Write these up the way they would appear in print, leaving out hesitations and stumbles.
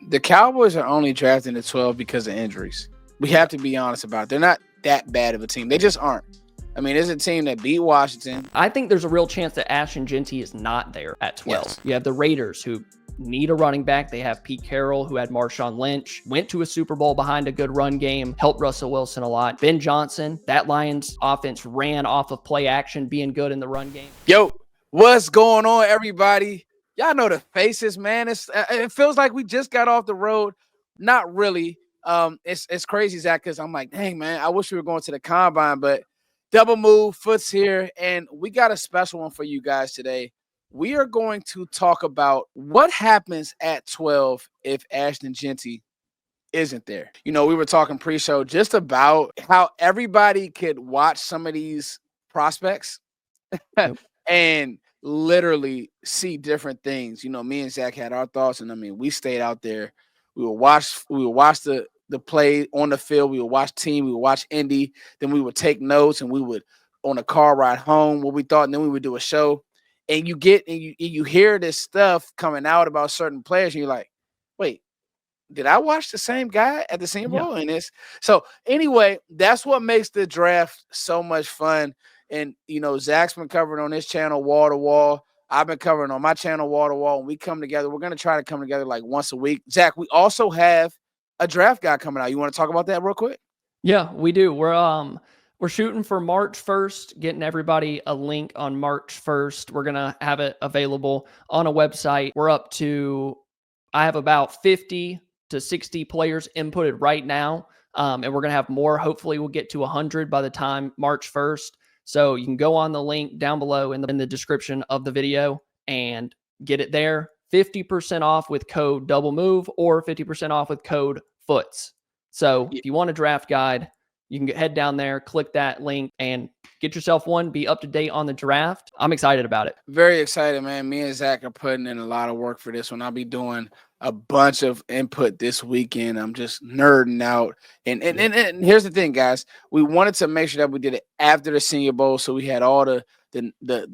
The Cowboys are only drafting at 12 because of injuries. We have to be honest about it. They're not that bad of a team. They just aren't. I mean, it's a team that beat Washington. I think there's a real chance that Ashton Jeanty is not there at 12. Yes. You have the Raiders, who need a running back. They have Pete Carroll, who had Marshawn Lynch, went to a Super Bowl behind a good run game, helped Russell Wilson a lot. Ben Johnson, that Lions offense ran off of play action, being good in the run game. Yo, what's going on, everybody? Y'all know the faces, man. It feels like we just got off the road. Not really. It's crazy, Zach, because I'm like, dang, man, I wish we were going to the combine, but double move, Foot's here, and we got a special one for you guys today. We are going to talk about what happens at 12 if Ashton Jeanty isn't there. You know, we were talking pre-show just about how everybody could watch some of these prospects and literally see different things. You know, me and Zach had our thoughts, and I mean, we stayed out there. We would watch the play on the field. We would watch team. We would watch Indy. Then we would take notes, and we would on a car ride home what we thought, and then we would do a show. And you hear this stuff coming out about certain players, and you're like, wait, did I watch the same guy at the Senior Bowl? And it's so anyway, that's what makes the draft so much fun. And you know, Zach's been covering on his channel wall to wall. I've been covering on my channel wall to wall. When we come together, we're gonna try to come together like once a week. Zach, we also have a draft guy coming out. You want to talk about that real quick? Yeah, we do. We're shooting for March 1st, getting everybody a link on March 1st. We're going to have it available on a website. I have about 50 to 60 players inputted right now, and we're going to have more. Hopefully, we'll get to 100 by the time March 1st. So you can go on the link down below in the description of the video and get it there. 50% off with code double move or 50% off with code foots. So if you want a draft guide, you can head down there, click that link, and get yourself one. Be up to date on the draft. I'm excited about it. Very excited, man. Me and Zach are putting in a lot of work for this one. I'll be doing a bunch of input this weekend. I'm just nerding out. And here's the thing, guys. We wanted to make sure that we did it after the Senior Bowl, so we had all the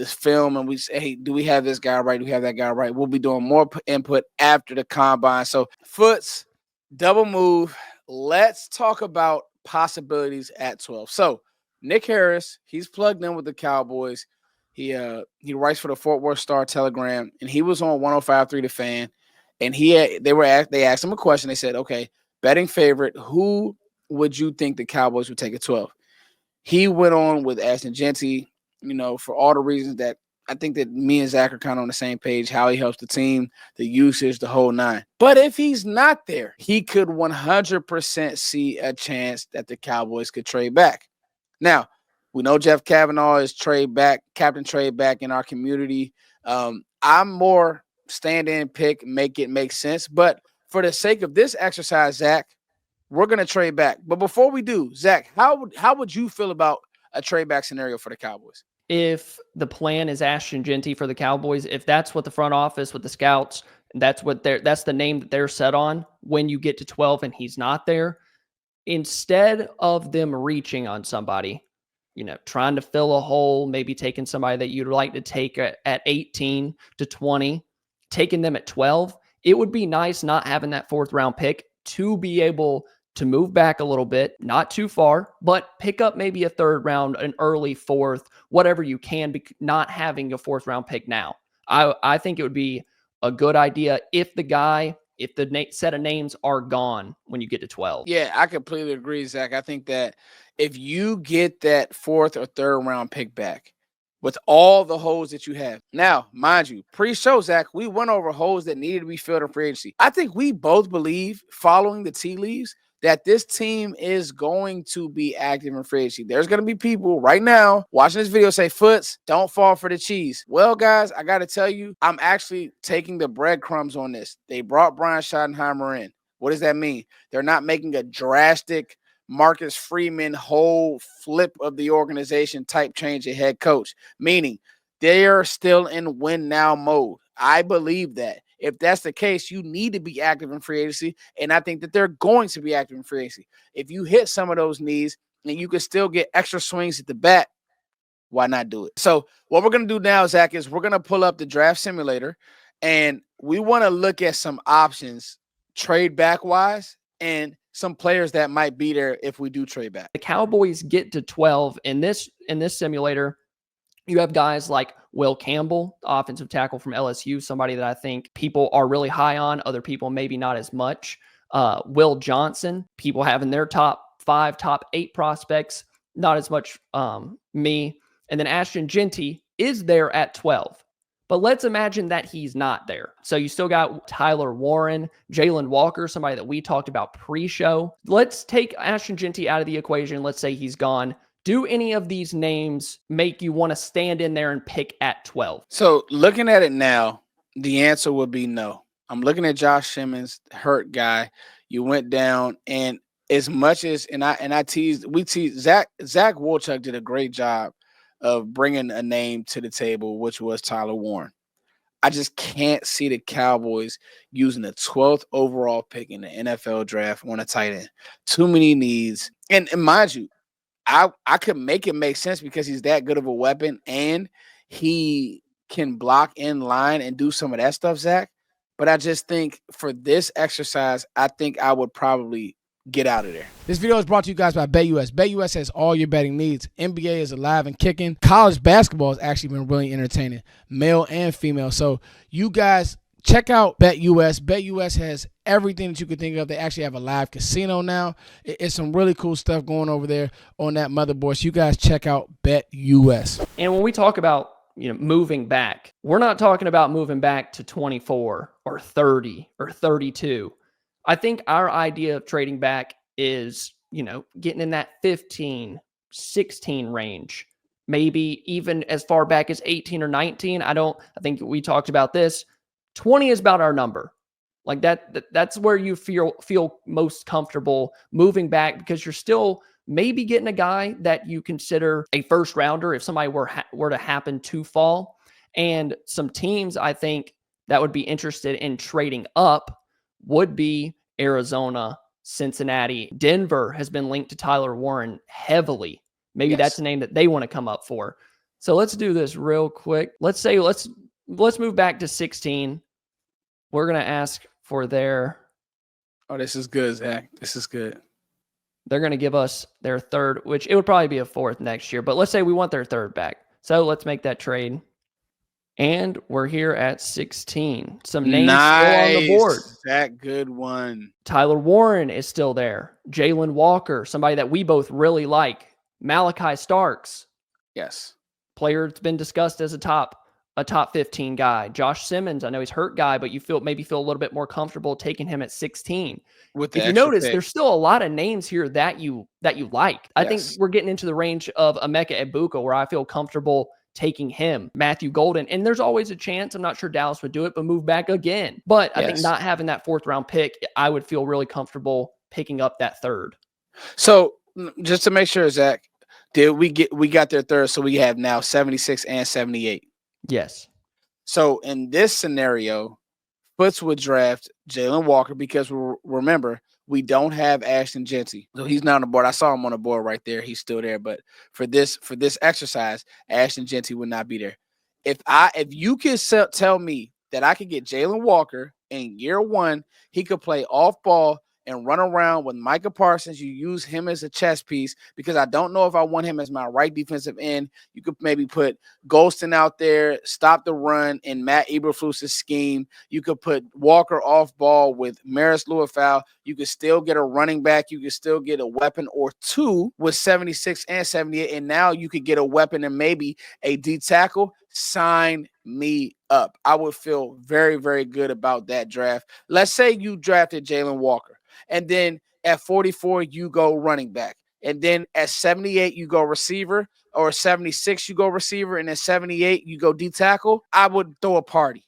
film, and we say, hey, do we have this guy right? Do we have that guy right? We'll be doing more input after the combine. So, Foots, double move. Let's talk about possibilities at 12. So Nick Harris, he's plugged in with the Cowboys. He writes for the Fort Worth Star-Telegram, and he was on 105.3 The Fan. And they asked him a question. They said, okay, betting favorite, who would you think the Cowboys would take at 12? He went on with Ashton Jeanty, you know, for all the reasons that I think that me and Zach are kind of on the same page, how he helps the team, the usage, the whole nine. But if he's not there, he could 100% see a chance that the Cowboys could trade back. Now, we know Jeff Kavanaugh is captain trade back in our community. I'm more stand-in pick, make it make sense. But for the sake of this exercise, Zach, we're going to trade back. But before we do, Zach, how would you feel about a trade back scenario for the Cowboys? If the plan is Ashton Jeanty for the Cowboys, if that's what the front office with the scouts, that's the name that they're set on when you get to 12 and he's not there, instead of them reaching on somebody, you know, trying to fill a hole, maybe taking somebody that you'd like to take at 18 to 20, taking them at 12, it would be nice not having that 4th round pick to be able to move back a little bit, not too far, but pick up maybe a 3rd round, an early 4th, whatever you can, not having a 4th round pick now. I think it would be a good idea if the set of names are gone when you get to 12. Yeah, I completely agree, Zach. I think that if you get that 4th or 3rd round pick back with all the holes that you have. Now, mind you, pre-show, Zach, we went over holes that needed to be filled in free agency. I think we both believe, following the tea leaves, that this team is going to be active in free agency. There's going to be people right now watching this video say, Foots, don't fall for the cheese. Well, guys, I got to tell you, I'm actually taking the breadcrumbs on this. They brought Brian Schottenheimer in. What does that mean? They're not making a drastic Marcus Freeman whole flip of the organization type change at head coach, meaning they are still in win now mode. I believe that. If that's the case, you need to be active in free agency, and I think that they're going to be active in free agency. If you hit some of those needs and you can still get extra swings at the bat, why not do it? So what we're going to do now, Zach, is we're going to pull up the draft simulator, and we want to look at some options trade back wise, and some players that might be there if we do trade back. The Cowboys get to 12 in this simulator. You have guys like Will Campbell, the offensive tackle from LSU, somebody that I think people are really high on, other people maybe not as much. Will Johnson, people have in their top 5, top 8 prospects, not as much me. And then Ashton Jeanty is there at 12. But let's imagine that he's not there. So you still got Tyler Warren, Jalen Walker, somebody that we talked about pre-show. Let's take Ashton Jeanty out of the equation. Let's say he's gone. Do any of these names make you want to stand in there and pick at 12? So looking at it now, the answer would be no. I'm looking at Josh Simmons, hurt guy. You went down, and as much as we teased Zach Wolchuk did a great job of bringing a name to the table, which was Tyler Warren. I just can't see the Cowboys using the 12th overall pick in the NFL draft on a tight end. Too many needs, and mind you, I could make it make sense because he's that good of a weapon and he can block in line and do some of that stuff, Zach. But I just think for this exercise, I think I would probably get out of there. This video is brought to you guys by BetUS. BetUS has all your betting needs. NBA is alive and kicking. College basketball has actually been really entertaining, male and female. So you guys check out BetUS. BetUS has everything that you could think of. They actually have a live casino now. It's some really cool stuff going over there on that motherboard. So you guys check out BetUS. And when we talk about moving back, we're not talking about moving back to 24 or 30 or 32. I think our idea of trading back is, getting in that 15, 16 range, maybe even as far back as 18 or 19. I think we talked about this. 20 is about our number. Like that's where you feel most comfortable moving back, because you're still maybe getting a guy that you consider a first rounder if somebody were to happen to fall. And some teams I think that would be interested in trading up would be Arizona, Cincinnati. Denver has been linked to Tyler Warren heavily. Maybe that's a name that they want to come up for. So let's do this real quick. Let's move back to 16. We're going to ask for this is good, Zach. This is good. They're going to give us their third, which it would probably be a 4th next year, but let's say we want their 3rd back. So let's make that trade. And we're here at 16. Some names still on the board. That good one. Tyler Warren is still there. Jalen Walker, somebody that we both really like. Malachi Starks. Yes. Player that's been discussed as a top 15 guy. Josh Simmons, I know he's hurt guy, but you maybe feel a little bit more comfortable taking him at 16. With the if you notice, there's still a lot of names here that you like. I think we're getting into the range of Emeka Egbuka, where I feel comfortable taking him. Matthew Golden, and there's always a chance, I'm not sure Dallas would do it, but move back again. But I think not having that 4th round pick, I would feel really comfortable picking up that 3rd. So just to make sure, Zach, we got their 3rd, so we have now 76 and 78. Yes. So in this scenario, Foots would draft Jalen Walker because remember, we don't have Ashton Jeanty. So he's not on the board. I saw him on the board right there. He's still there. But for this exercise, Ashton Jeanty would not be there. If you can tell me that I could get Jalen Walker in year 1, he could play off ball and run around with Micah Parsons. You use him as a chess piece, because I don't know if I want him as my right defensive end. You could maybe put Golston out there, stop the run in Matt Eberflus's scheme. You could put Walker off ball with Maris Luafau. You could still get a running back. You could still get a weapon or two with 76 and 78. And now you could get a weapon and maybe a D tackle. Sign me up. I would feel very, very good about that draft. Let's say you drafted Jalen Walker, and then at 44, you go running back. And then at 78, you go receiver, or 76, you go receiver. And at 78, you go D tackle. I would throw a party.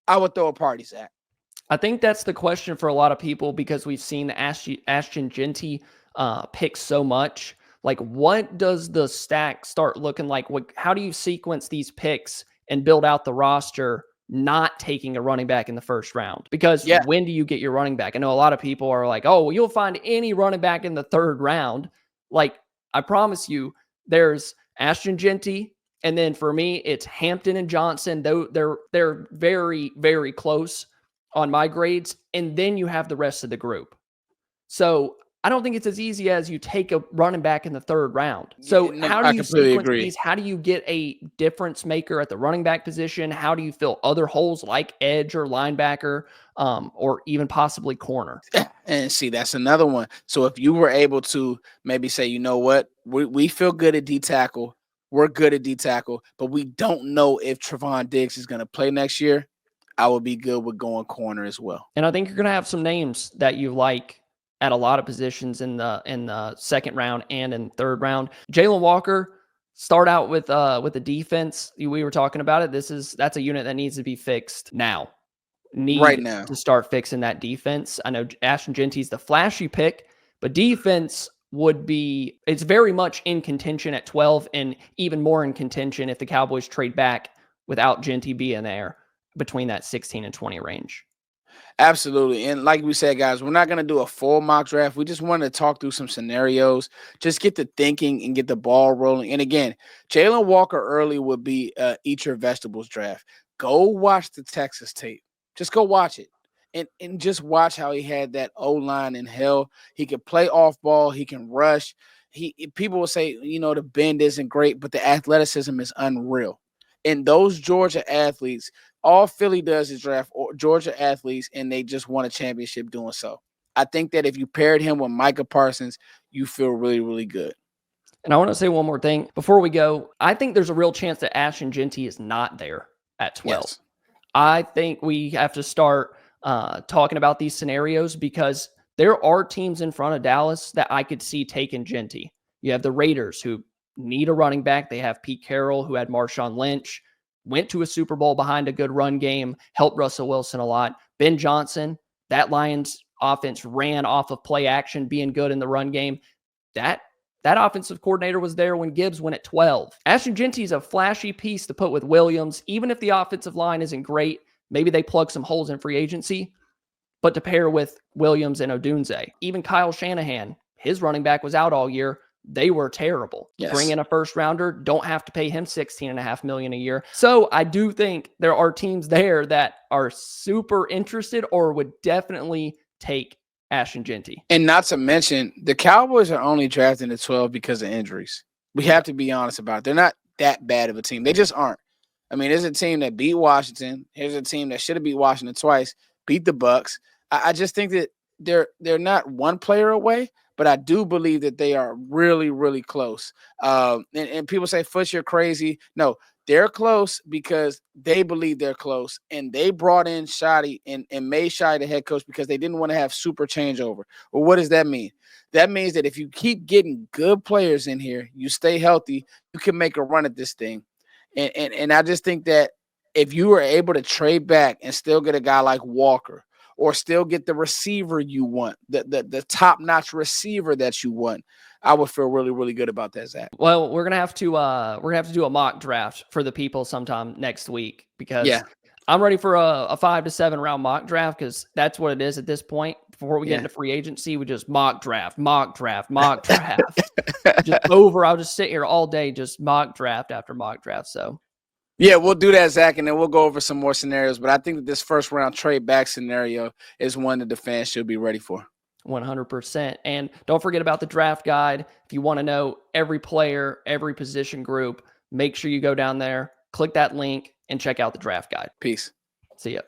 Zach. I think that's the question for a lot of people, because we've seen Ashton Jeanty pick so much. Like, what does the stack start looking like? How do you sequence these picks and build out the roster not taking a running back in the 1st round? Because when do you get your running back? I know a lot of people are like, oh, well, you'll find any running back in the 3rd round. Like, I promise you, there's Ashton Jeanty, and then for me, it's Hampton and Johnson. Though they're very, very close. on my grades, and then you have the rest of the group. So I don't think it's as easy as you take a running back in the 3rd round. So No, how do I you completely sequence agree. these? How do you get a difference maker at the running back position? How do you fill other holes like edge or linebacker, or even possibly corner? And see, that's another one. So if you were able to maybe say, you know what, we feel good at D tackle, we're good at D tackle, but we don't know if Trevon Diggs is going to play next year, I would be good with going corner as well. And I think you're going to have some names that you like at a lot of positions in the 2nd round and in 3rd round. Jalen Walker, start out with the defense. We were talking about it. That's a unit that needs to be fixed now. Right Need now. to start fixing that defense. I know Ashton Genty's the flashy pick, but defense it's very much in contention at 12 and even more in contention if the Cowboys trade back without Genty being there between that 16 and 20 range. Absolutely. And like we said, guys, we're not going to do a full mock draft. We just wanted to talk through some scenarios, just get the thinking and get the ball rolling. And again, Jalen Walker early would be eat your vegetables draft. Go watch the Texas tape. Just go watch it. And just watch how he had that O-line in hell. He can play off ball. He can rush. People will say, the bend isn't great, but the athleticism is unreal. And those Georgia athletes, all Philly does is draft Georgia athletes, and they just won a championship doing so. I think that if you paired him with Micah Parsons, you feel really, really good. And I want to say one more thing before we go. I think there's a real chance that Ashton Genty is not there at 12. Yes. I think we have to start talking about these scenarios because there are teams in front of Dallas that I could see taking Genty. You have the Raiders who need a running back. They have Pete Carroll, who had Marshawn Lynch, went to a Super Bowl behind a good run game, helped Russell Wilson a lot. Ben Johnson, that Lions offense ran off of play action, being good in the run game. That offensive coordinator was there when Gibbs went at 12. Ashton Genty is a flashy piece to put with Williams. Even if the offensive line isn't great, maybe they plug some holes in free agency, but to pair with Williams and Odunze. Even Kyle Shanahan, his running back was out all year. They were terrible. Yes. Bring in a 1st rounder, don't have to pay him $16.5 million a year. So I do think there are teams there that are super interested or would definitely take Ashton Genty. And not to mention, the Cowboys are only drafting at 12 because of injuries. We have to be honest about it. They're not that bad of a team. They just aren't. I mean, there's a team that beat Washington. Here's a team that should have beat Washington twice, beat the Bucks. I just think that they're not one player away, but I do believe that they are really, really close. And people say, Foots, you're crazy. No, they're close because they believe they're close. And they brought in Shotty and made Shotty the head coach because they didn't want to have super changeover. Well, what does that mean? That means that if you keep getting good players in here, you stay healthy, you can make a run at this thing. And I just think that if you were able to trade back and still get a guy like Walker, or still get the receiver you want, the top-notch receiver that you want, I would feel really, really good about that, Zach. Well, we're gonna have to do a mock draft for the people sometime next week because I'm ready for a 5 to 7 round mock draft because that's what it is at this point. Before we get into free agency, we just mock draft. Just over. I'll just sit here all day, just mock draft after mock draft. So. Yeah, we'll do that, Zach, and then we'll go over some more scenarios. But I think that this 1st round trade back scenario is one that the fans should be ready for. 100%. And don't forget about the draft guide. If you want to know every player, every position group, make sure you go down there, click that link, and check out the draft guide. Peace. See ya.